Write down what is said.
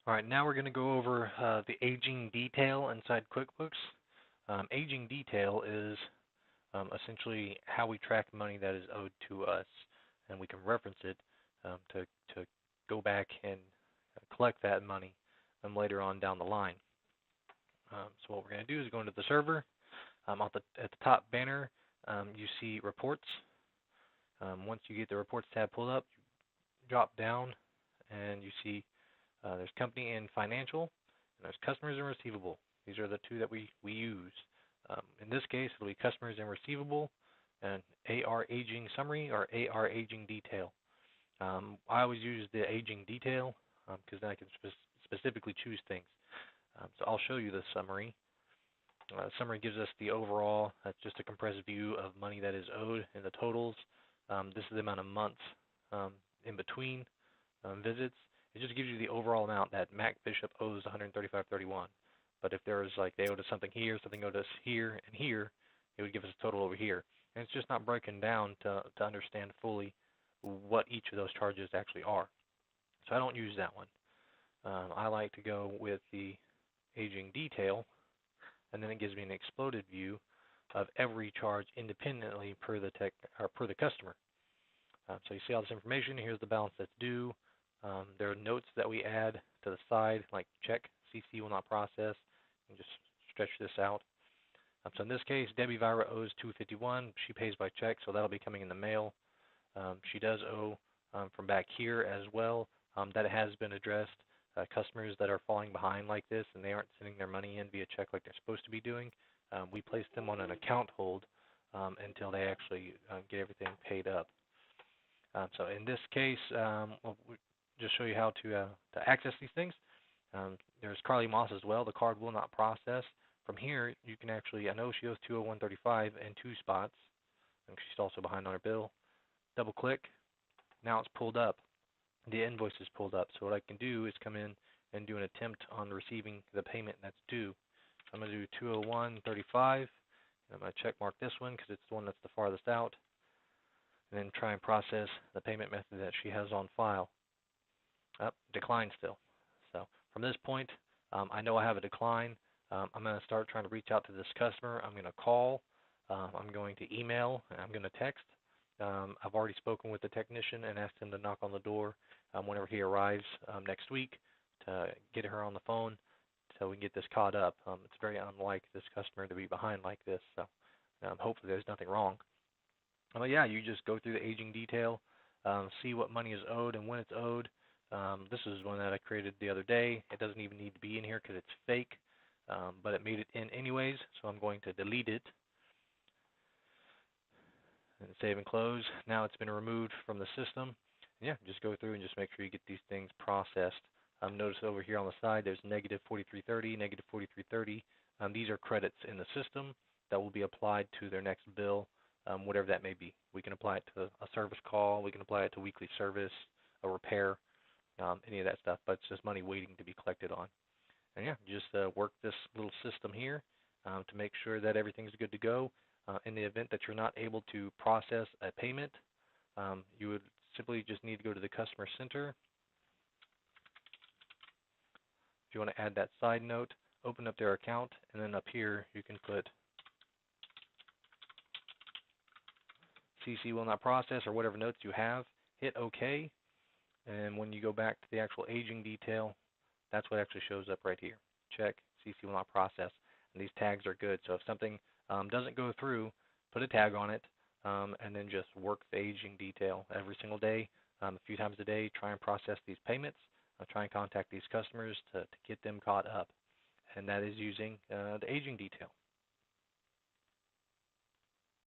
All right, now we're going to go over the aging detail inside QuickBooks. Aging detail is essentially how we track money that is owed to us, and we can reference it to go back and collect that money later on down the line. So what we're going to do is go into the server. At the top banner, you see reports. Once you get the reports tab pulled up, you drop down and you see there's company and financial, and there's customers and receivable. These are the two that we use. In this case, it'll be customers and receivable, and AR aging summary or AR aging detail. I always use the aging detail because then I can specifically choose things. So I'll show you the summary. Summary gives us the overall, that's just a compressed view of money that is owed in the totals. This is the amount of months in between visits. It just gives you the overall amount that Mac Bishop owes $135.31. But if there was like they owed us something here, something owed us here, and here, it would give us a total over here. And it's just not broken down to understand fully what each of those charges actually are. So I don't use that one. I like to go with the aging detail, and then it gives me an exploded view of every charge independently per the customer. So you see all this information. Here's the balance that's due. There are notes that we add to the side, like check, CC will not process, and just stretch this out. So in this case, Debbie Vira owes $251. She pays by check, so that'll be coming in the mail. She does owe from back here as well. That has been addressed. Customers that are falling behind like this and they aren't sending their money in via check like they're supposed to be doing, we place them on an account hold until they actually get everything paid up. So in this case, we'll just show you how to access these things. There's Carly Moss as well. The card will not process. From here, you can actually, I know she owes $201.35 in 2 spots, and she's also behind on her bill. Double click. Now it's pulled up. The invoice is pulled up. So what I can do is come in and do an attempt on receiving the payment that's due. So I'm going to do $201.35. I'm going to check mark this one because it's the one that's the farthest out, and then try and process the payment method that she has on file. Decline still. So from this point, I know I have a decline. I'm going to start trying to reach out to this customer. I'm going to call. I'm going to email, and I'm going to text. I've already spoken with the technician and asked him to knock on the door whenever he arrives next week to get her on the phone so we can get this caught up. It's very unlike this customer to be behind like this, so hopefully there's nothing wrong. But yeah, you just go through the aging detail, see what money is owed and when it's owed. This is one that I created the other day. It doesn't even need to be in here because it's fake, but it made it in anyways, so I'm going to delete it. And save and close. Now it's been removed from the system. Yeah, just go through and just make sure you get these things processed. Notice over here on the side there's negative 4330, negative 4330. These are credits in the system that will be applied to their next bill, whatever that may be. We can apply it to a service call. We can apply it to weekly service, a repair, any of that stuff. But it's just money waiting to be collected on. And yeah, just work this little system here to make sure that everything's good to go. In the event that you're not able to process a payment, you would simply just need to go to the Customer Center. If you want to add that side note, open up their account, and then up here you can put CC will not process or whatever notes you have. Hit OK, and when you go back to the actual aging detail, that's what actually shows up right here. Check, CC will not process. And these tags are good, so if something doesn't go through, put a tag on it, and then just work the aging detail every single day, a few times a day. Try and process these payments. Try and contact these customers to get them caught up, and that is using the aging detail.